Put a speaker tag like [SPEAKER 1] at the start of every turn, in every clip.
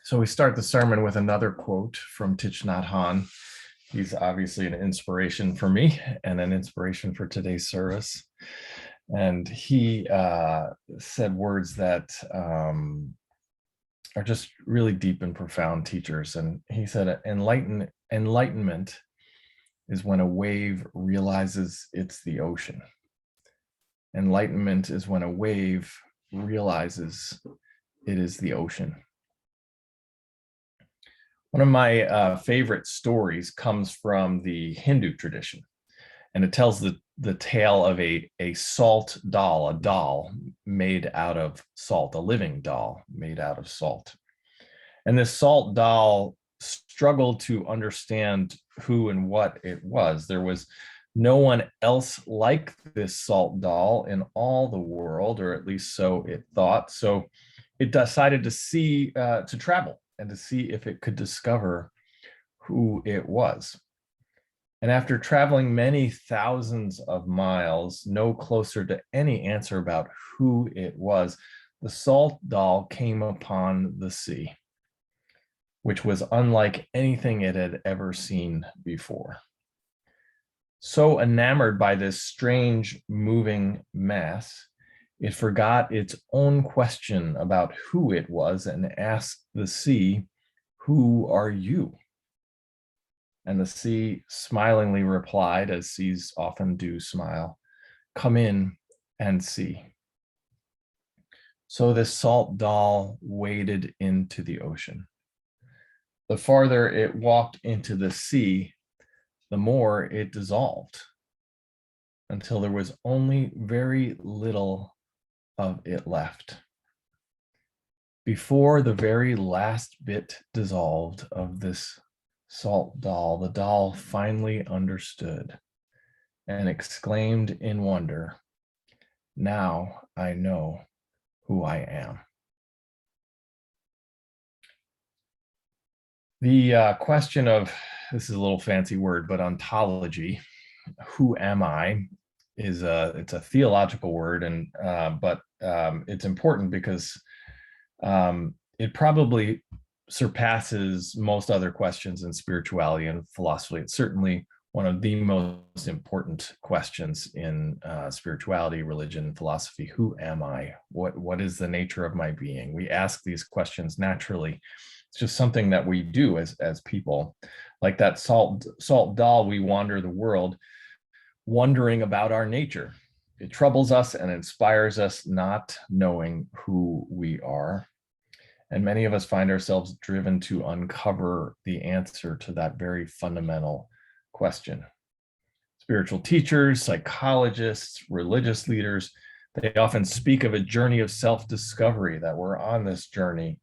[SPEAKER 1] So we start the sermon with another quote from Thich Nhat Hanh. He's obviously an inspiration for me and an inspiration for today's service. And he said words that are just really deep and profound teachers. And he said, enlightenment is when a wave realizes it's the ocean. Enlightenment is when a wave realizes it is the ocean. One of my favorite stories comes from the Hindu tradition, and it tells the tale of a salt doll, a doll made out of salt, a living doll made out of salt. And this salt doll struggled to understand who and what it was. There was no one else like this salt doll in all the world, or at least so it thought. So it decided to travel and to see if it could discover who it was. And after traveling many thousands of miles, no closer to any answer about who it was, the salt doll came upon the sea, which was unlike anything it had ever seen before. So enamored by this strange moving mass, it forgot its own question about who it was and asked the sea, "Who are you?" And the sea smilingly replied, as seas often do smile, "Come in and see." So this salt doll waded into the ocean. The farther it walked into the sea, the more it dissolved, until there was only very little of it left. Before the very last bit dissolved of this salt doll, the doll finally understood and exclaimed in wonder, "Now I know who I am." The question of, this is a little fancy word, but ontology, who am I, it's a theological word, and but it's important because it probably surpasses most other questions in spirituality and philosophy. It's certainly one of the most important questions in spirituality, religion, philosophy. Who am I? What is the nature of my being? We ask these questions naturally. It's just something that we do as people. Like that salt doll, we wander the world wondering about our nature. It troubles us and inspires us, not knowing who we are. And many of us find ourselves driven to uncover the answer to that very fundamental question. Spiritual teachers, psychologists, religious leaders, they often speak of a journey of self-discovery, that we're on this journey,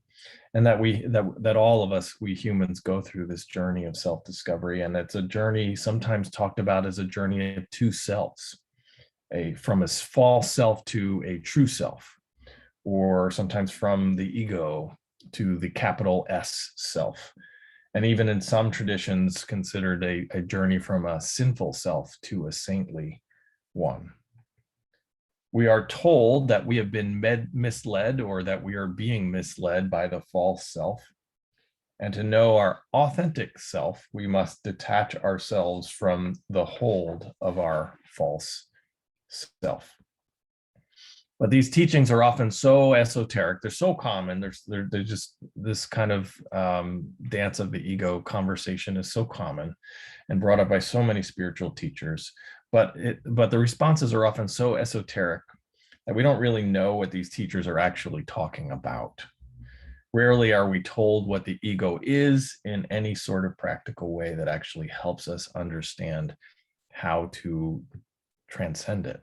[SPEAKER 1] and that all of us, we humans, go through this journey of self-discovery. And it's a journey sometimes talked about as a journey of two selves, from a false self to a true self, or sometimes from the ego to the capital S self. And even in some traditions, considered a journey from a sinful self to a saintly one. We are told that we have been misled, or that we are being misled by the false self. And to know our authentic self, we must detach ourselves from the hold of our false self. But these teachings are often so esoteric. They're so common. They're just, this kind of dance of the ego conversation is so common and brought up by so many spiritual teachers. But the responses are often so esoteric that we don't really know what these teachers are actually talking about. Rarely are we told what the ego is in any sort of practical way that actually helps us understand how to transcend it.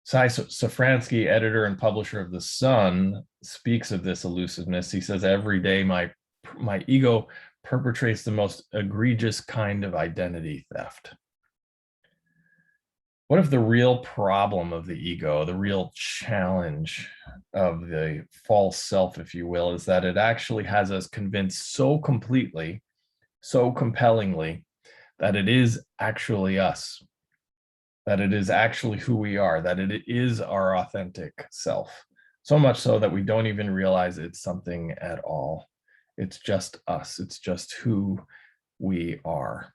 [SPEAKER 1] Cy Safransky, editor and publisher of The Sun, speaks of this elusiveness. He says, "Every day my ego perpetrates the most egregious kind of identity theft." What if the real problem of the ego, the real challenge of the false self, if you will, is that it actually has us convinced so completely, so compellingly, that it is actually us, that it is actually who we are, that it is our authentic self, So much so that we don't even realize it's something at all. It's just us. It's just who we are.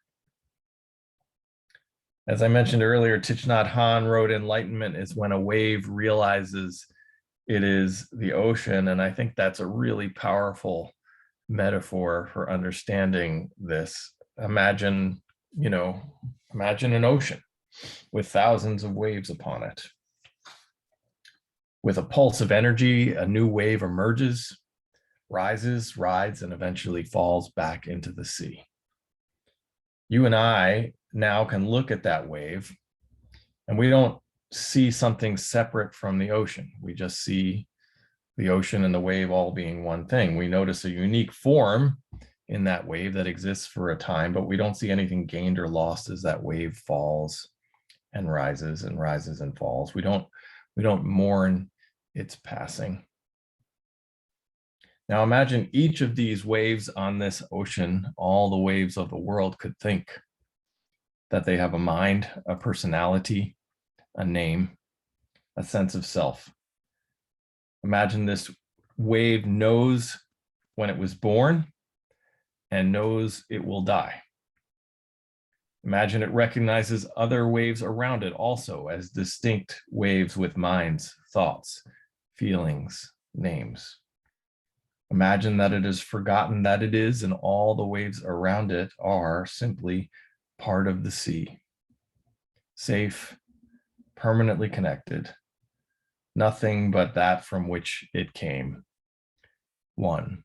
[SPEAKER 1] As I mentioned earlier, Thich Nhat Hanh wrote, "Enlightenment is when a wave realizes it is the ocean." And I think that's a really powerful metaphor for understanding this. Imagine, imagine an ocean with thousands of waves upon it. With a pulse of energy, a new wave emerges, rises, rides, and eventually falls back into the sea. You and I now can look at that wave, and we don't see something separate from the ocean. We just see the ocean and the wave all being one thing. We notice a unique form in that wave that exists for a time, but we don't see anything gained or lost as that wave falls and rises and rises and falls. We don't mourn its passing. Now imagine each of these waves on this ocean, all the waves of the world, could think that they have a mind, a personality, a name, a sense of self. Imagine this wave knows when it was born and knows it will die. Imagine it recognizes other waves around it also as distinct waves with minds, thoughts, feelings, names. Imagine that it has forgotten that it is, and all the waves around it are simply part of the sea. Safe, permanently connected, nothing but that from which it came. One.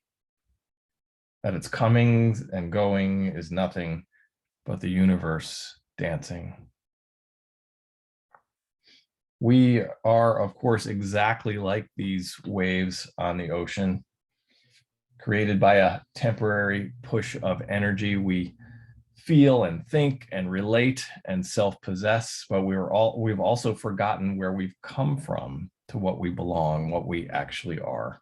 [SPEAKER 1] That its coming and going is nothing but the universe dancing. We are, of course, exactly like these waves on the ocean, created by a temporary push of energy. We feel and think and relate and self-possess, but we've also forgotten where we've come from to what we belong, what we actually are.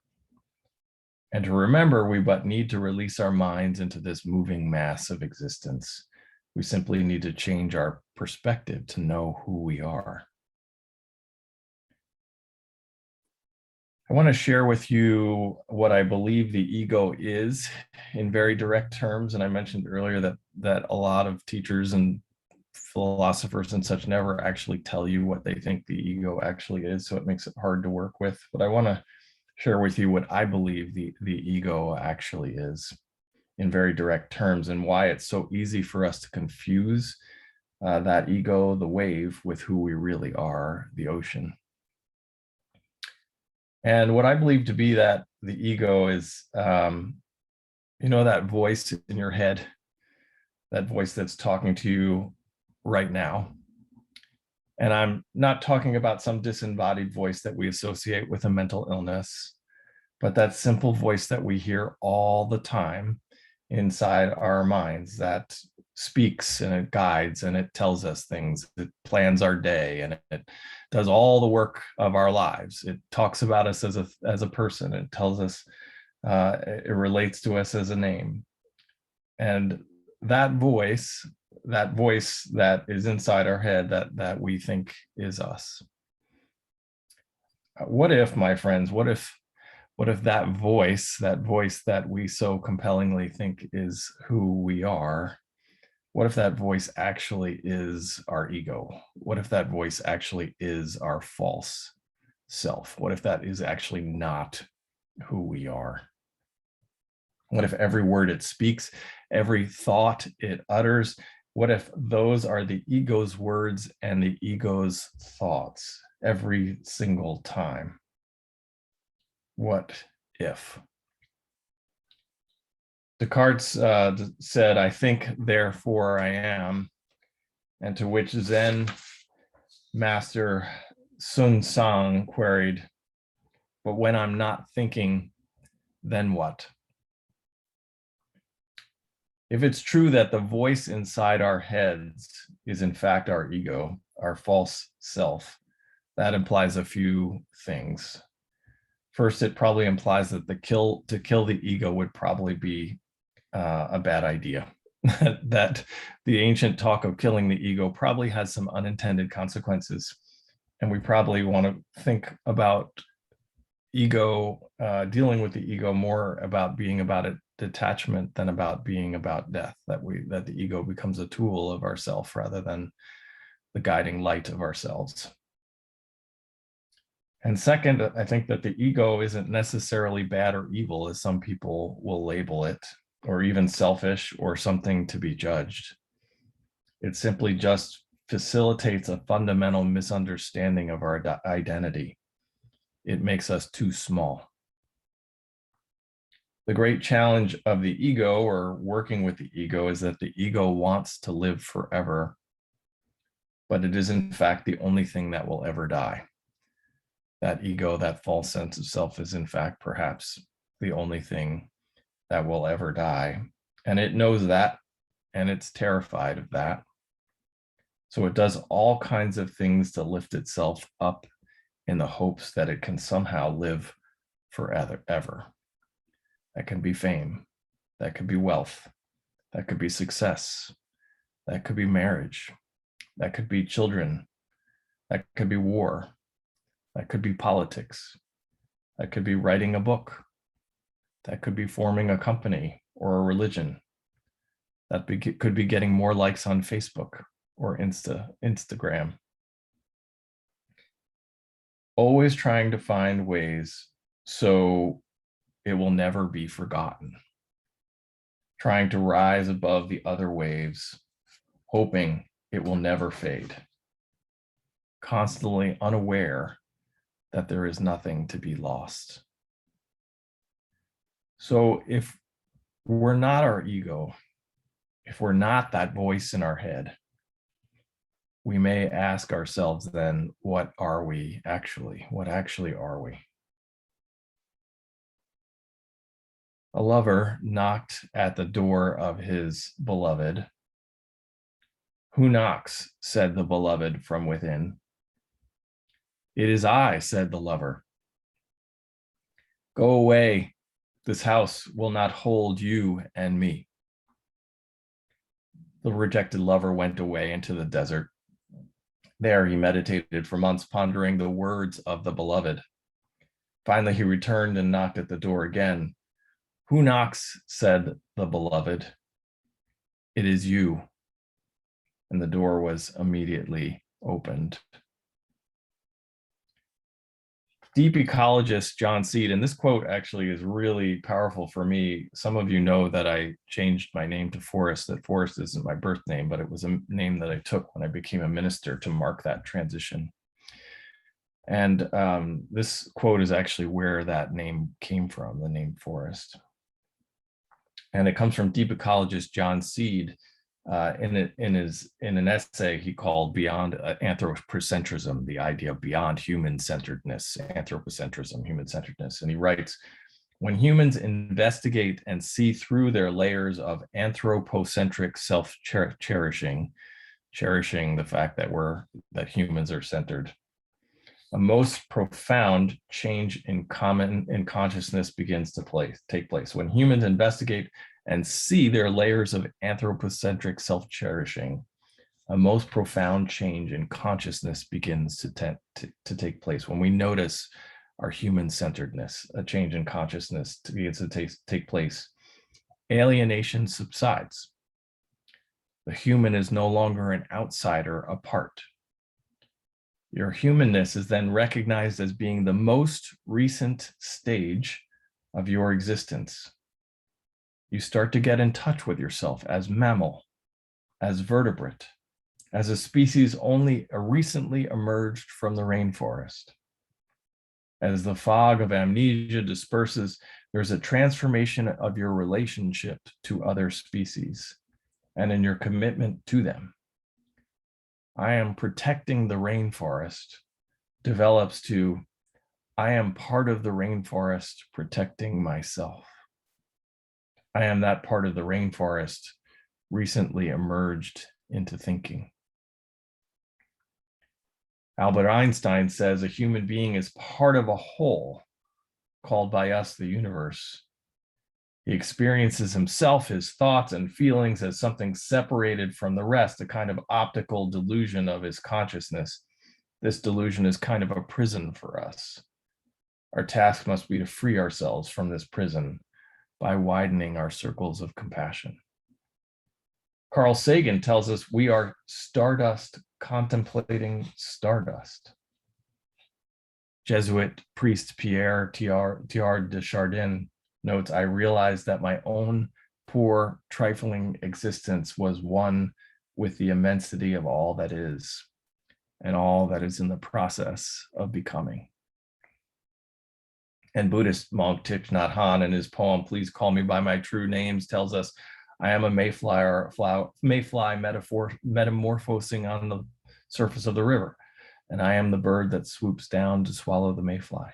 [SPEAKER 1] And to remember, we but need to release our minds into this moving mass of existence. We simply need to change our perspective to know who we are. I want to share with you what I believe the ego is in very direct terms. And I mentioned earlier that a lot of teachers and philosophers and such never actually tell you what they think the ego actually is. So it makes it hard to work with. But I want to share with you what I believe the ego actually is in very direct terms, and why it's so easy for us to confuse that ego, the wave, with who we really are, the ocean. And what I believe to be that the ego is, that voice in your head, that voice that's talking to you right now. And I'm not talking about some disembodied voice that we associate with a mental illness, but that simple voice that we hear all the time inside our minds that speaks and it guides and it tells us things. It plans our day and it does all the work of our lives. It talks about us as a person. It tells us, it relates to us as a name. And that voice that is inside our head that we think is us. What if, my friends, what if that voice that we so compellingly think is who we are, what if that voice actually is our ego? What if that voice actually is our false self? What if that is actually not who we are? What if every word it speaks, every thought it utters, what if those are the ego's words and the ego's thoughts every single time? What if? Descartes said, "I think, therefore I am," and to which Zen master Sun Sang queried, "But when I'm not thinking, then what?" If it's true that the voice inside our heads is in fact our ego, our false self, that implies a few things. First, it probably implies that to kill the ego would probably be a bad idea. That the ancient talk of killing the ego probably has some unintended consequences. And we probably want to think about dealing with the ego more about being about a detachment than about being about death, that the ego becomes a tool of ourself rather than the guiding light of ourselves. And second, I think that the ego isn't necessarily bad or evil, as some people will label it, or even selfish or something to be judged. It simply just facilitates a fundamental misunderstanding of our identity. It makes us too small. The great challenge of the ego, or working with the ego, is that the ego wants to live forever, but it is in fact the only thing that will ever die. That ego, that false sense of self, is in fact perhaps the only thing that will ever die. And it knows that, and it's terrified of that. So it does all kinds of things to lift itself up in the hopes that it can somehow live forever. That can be fame, that could be wealth, that could be success, that could be marriage, that could be children, that could be war, that could be politics, that could be writing a book, that could be forming a company or a religion, that could be getting more likes on Facebook or Instagram. Always trying to find ways so it will never be forgotten. Trying to rise above the other waves, hoping it will never fade. Constantly unaware that there is nothing to be lost. So if we're not our ego, if we're not that voice in our head, we may ask ourselves then, what are we actually? What actually are we? A lover knocked at the door of his beloved. Who knocks? Said the beloved from within. It is I, said the lover. Go away. This house will not hold you and me. The rejected lover went away into the desert. There he meditated for months, pondering the words of the beloved. Finally, he returned and knocked at the door again. Who knocks? Said the beloved. It is you. And the door was immediately opened. Deep ecologist John Seed, and this quote actually is really powerful for me. Some of you know that I changed my name to Forrest, that Forrest isn't my birth name, but it was a name that I took when I became a minister to mark that transition. And this quote is actually where that name came from, the name Forrest. And it comes from deep ecologist John Seed. In an essay he called Beyond Anthropocentrism, the idea of beyond human-centeredness, anthropocentrism, human-centeredness. And he writes, when humans investigate and see through their layers of anthropocentric self-cherishing, cherishing the fact that humans are centered, a most profound change in consciousness begins to take place. When humans investigate and see their layers of anthropocentric self-cherishing, a most profound change in consciousness begins to take place. When we notice our human-centeredness, a change in consciousness begins to take place. Alienation subsides. The human is no longer an outsider apart. Your humanness is then recognized as being the most recent stage of your existence. You start to get in touch with yourself as mammal, as vertebrate, as a species only recently emerged from the rainforest. As the fog of amnesia disperses, there's a transformation of your relationship to other species and in your commitment to them. I am protecting the rainforest develops to, I am part of the rainforest protecting myself. I am that part of the rainforest recently emerged into thinking. Albert Einstein says a human being is part of a whole called by us the universe. He experiences himself, his thoughts and feelings as something separated from the rest, a kind of optical delusion of his consciousness. This delusion is kind of a prison for us. Our task must be to free ourselves from this prison by widening our circles of compassion. Carl Sagan tells us we are stardust contemplating stardust. Jesuit priest Pierre Teilhard de Chardin notes, I realized that my own poor, trifling existence was one with the immensity of all that is, and all that is in the process of becoming. And Buddhist monk Thich Nhat Hanh, in his poem, Please Call Me by My True Names, tells us, I am a mayfly metamorphosing on the surface of the river, and I am the bird that swoops down to swallow the mayfly.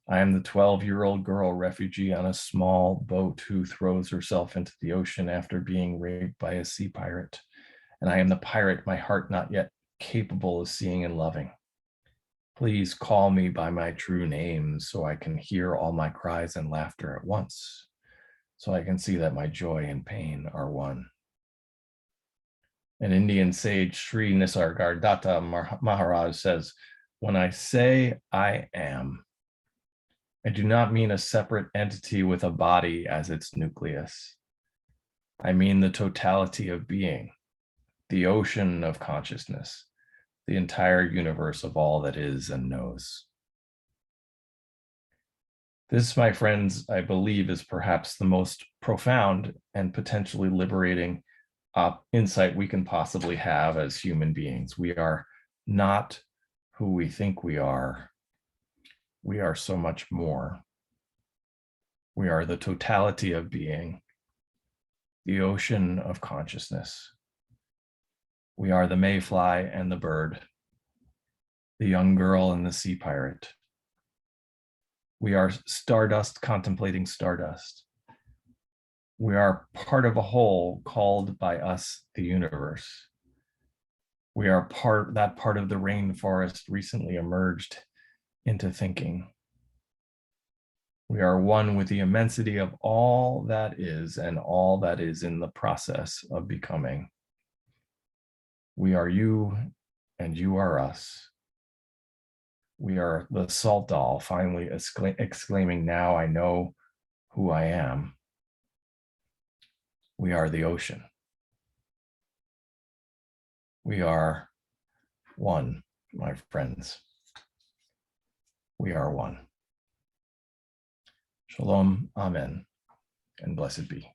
[SPEAKER 1] I am the 12-year-old girl refugee on a small boat who throws herself into the ocean after being raped by a sea pirate. And I am the pirate, my heart not yet capable of seeing and loving. Please call me by my true name so I can hear all my cries and laughter at once, so I can see that my joy and pain are one. An Indian sage, Sri Nisargadatta Maharaj, says, when I say I am, I do not mean a separate entity with a body as its nucleus. I mean the totality of being, the ocean of consciousness, the entire universe of all that is and knows. This, my friends, I believe is perhaps the most profound and potentially liberating insight we can possibly have as human beings. We are not who we think we are. We are so much more. We are the totality of being, the ocean of consciousness. We are the mayfly and the bird, the young girl and the sea pirate. We are stardust contemplating stardust. We are part of a whole called by us the universe. We are that part of the rainforest recently emerged into thinking. We are one with the immensity of all that is and all that is in the process of becoming. We are you and you are us. We are the salt doll finally exclaiming, now I know who I am. We are the ocean. We are one, my friends. We are one. Shalom, amen, and blessed be.